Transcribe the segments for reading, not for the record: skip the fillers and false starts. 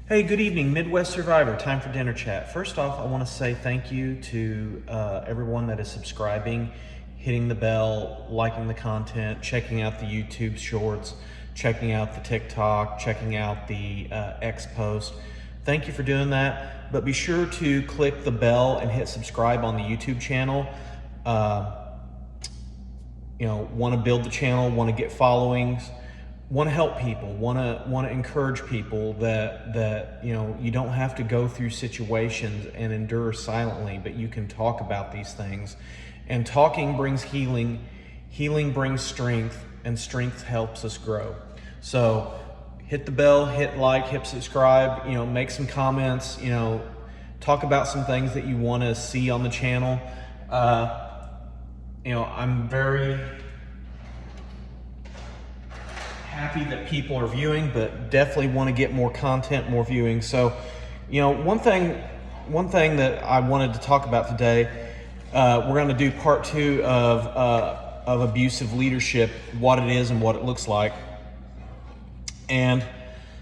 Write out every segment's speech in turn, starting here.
Hey, good evening, Midwest Survivor. Time for dinner chat. First off, I want to say thank you to everyone that is subscribing, hitting the bell, liking the content, checking out the YouTube shorts, checking out the TikTok, checking out the X post. Thank you for doing that. But be sure to click the bell and hit subscribe on the YouTube channel. Want to build the channel, want to get followings, want to help people, want to encourage people that you don't have to go through situations and endure silently, but you can talk about these things. And talking brings healing, healing brings strength, and strength helps us grow. So hit the bell, hit like, hit subscribe, make some comments, talk about some things that you want to see on the channel. I'm very happy that people are viewing, but definitely want to get more content, more viewing. So, one thing that I wanted to talk about today, we're going to do part 2 of abusive leadership, what it is and what it looks like. And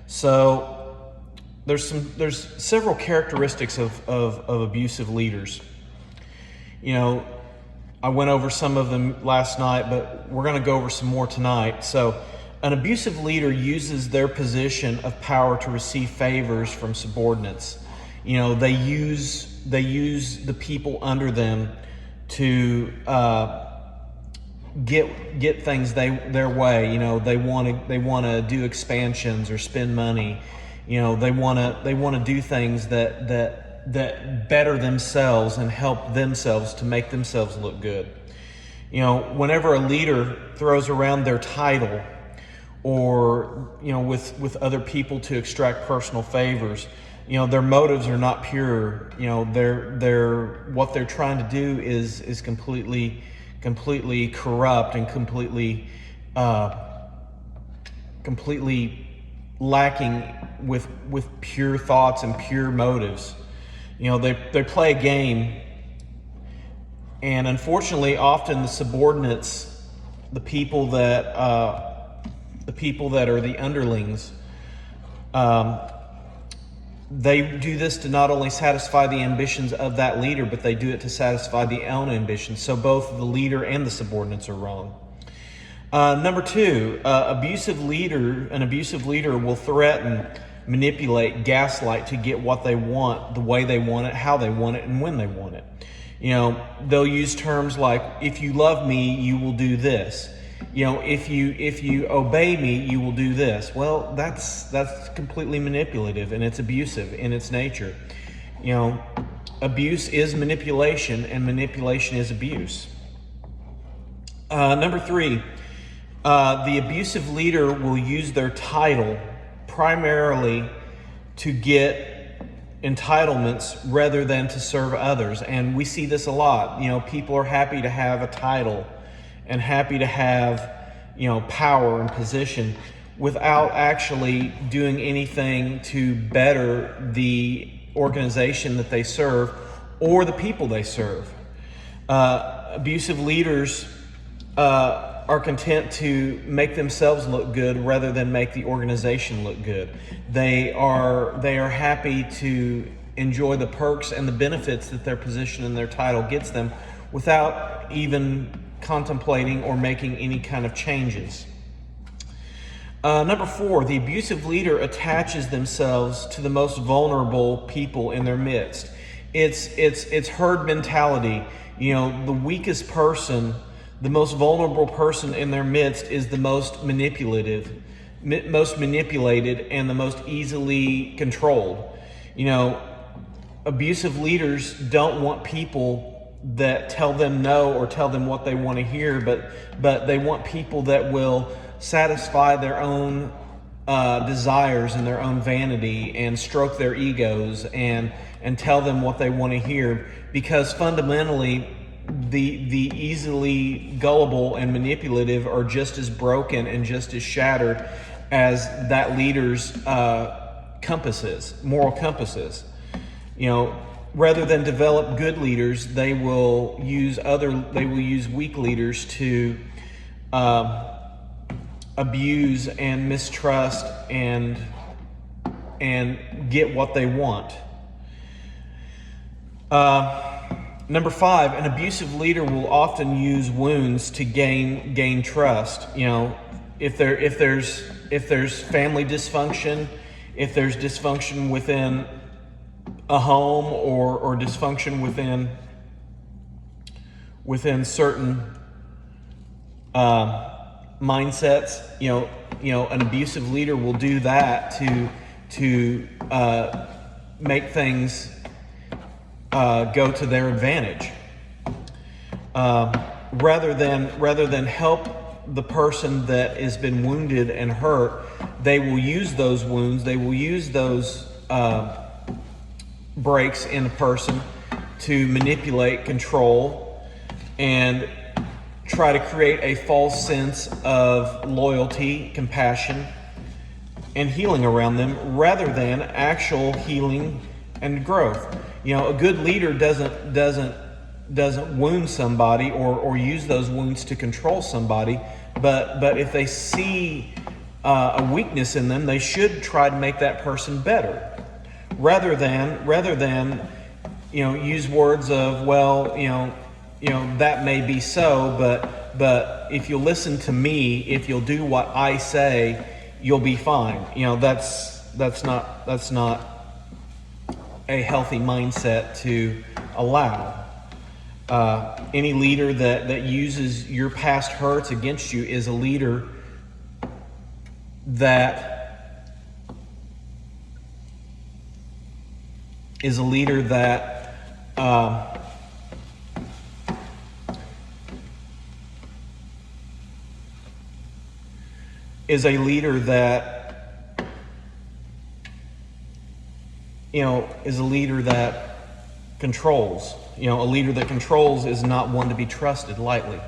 so there's several characteristics of abusive leaders. I went over some of them last night, but we're going to go over some more tonight. So an abusive leader uses their position of power to receive favors from subordinates. They use the people under them to get things their way. They want to do expansions or spend money. They want to do things that better themselves and help themselves to make themselves look good. Whenever a leader throws around their title, or with other people to extract personal favors, their motives are not pure. They're what they're trying to do is completely corrupt and completely lacking with pure thoughts and pure motives. They play a game, and unfortunately, often the subordinates, the people that are the underlings, they do this to not only satisfy the ambitions of that leader, but they do it to satisfy their own ambitions. So both the leader and the subordinates are wrong. Number 2, an abusive leader will threaten, manipulate, gaslight to get what they want, the way they want it, how they want it, and when they want it. They'll use terms like, if you love me, you will do this. If you obey me, you will do this. Well, that's completely manipulative, and it's abusive in its nature. Abuse is manipulation, and manipulation is abuse. Number 3, the abusive leader will use their title primarily to get entitlements rather than to serve others. And we see this a lot. People are happy to have a title and happy to have, power and position without actually doing anything to better the organization that they serve or the people they serve. Abusive leaders are content to make themselves look good rather than make the organization look good. They are happy to enjoy the perks and the benefits that their position and their title gets them without even contemplating or making any kind of changes. Number 4, the abusive leader attaches themselves to the most vulnerable people in their midst. It's herd mentality. The weakest person, the most vulnerable person in their midst is the most manipulated, and the most easily controlled. Abusive leaders don't want people that tell them no or tell them what they want to hear, but they want people that will satisfy their own desires and their own vanity and stroke their egos and tell them what they want to hear, because fundamentally the easily gullible and manipulative are just as broken and just as shattered as that leader's moral compasses. Rather than develop good leaders, they will use weak leaders to abuse and mistrust and and get what they want. Number 5, an abusive leader will often use wounds to gain trust. You know, if there's family dysfunction, if there's dysfunction within a home or dysfunction within certain mindsets, you know, an abusive leader will do that to make things go to their advantage, rather than help the person that has been wounded and hurt. They will use those wounds, they will use those breaks in a person to manipulate, control, and try to create a false sense of loyalty, compassion, and healing around them, rather than actual healing and growth. You know, a good leader doesn't wound somebody or use those wounds to control somebody, but if they see a weakness in them, they should try to make that person better, rather than you know, use words of, well, you know that may be so, but if you'll listen to me, if you'll do what I say, you'll be fine. You know, that's not a healthy mindset to allow. Any leader that uses your past hurts against you is a leader that is a leader that controls. You know, a leader that controls is not one to be trusted lightly.